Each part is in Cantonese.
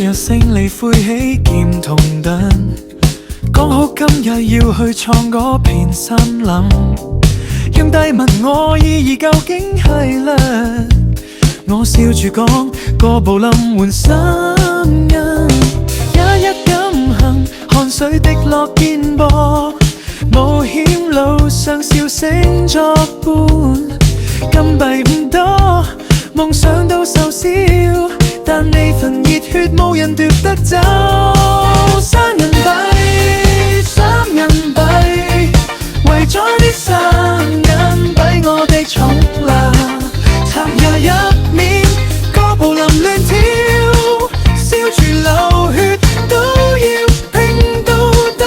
日勝利灰起劍同盾，講好今日要去創嗰片森林。讓帝問我意義究竟係乜？我笑住講個步林換心印，一敢行，汗水滴落肩膊，冒險路上笑聲作伴。金幣唔多，夢想都瘦小，但呢份熱血冇人奪得走。3銀幣，3銀幣，為咗啲3銀幣，我哋重來。殘日入面，個步林亂跳，燒住流血都要拼到底。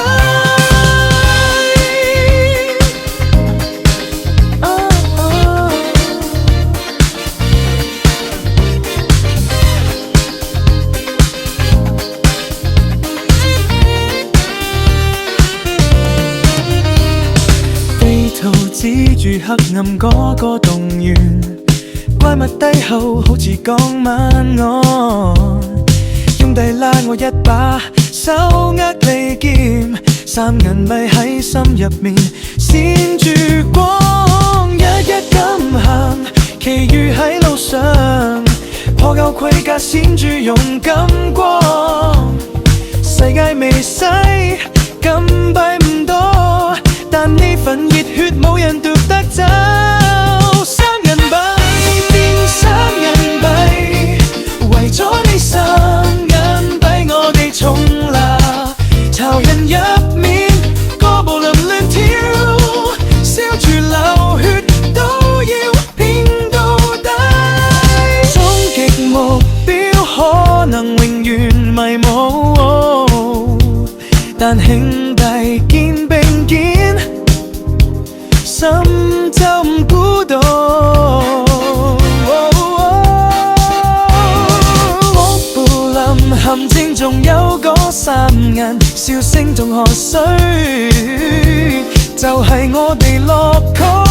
地圖指住黑暗嗰個洞穴，怪物低後好似講晚安，兄弟拉我一把，手握利劍，3銀幣喺心入面閃住光，一敢行，其餘喺路上，破舊盔甲閃住勇敢光。世界微細，金幣唔多，但呢份熱血冇人奪得走。3銀幣變3銀幣，為咗呢3銀幣，我哋重來。巢人入面，個步林亂跳，燒住流血都要拼到底。終極目標可能永遠迷霧，但兄弟肩並肩，心就唔孤獨。我步林陷阱仲有嗰3銀，笑聲同汗水，就係我哋落曲。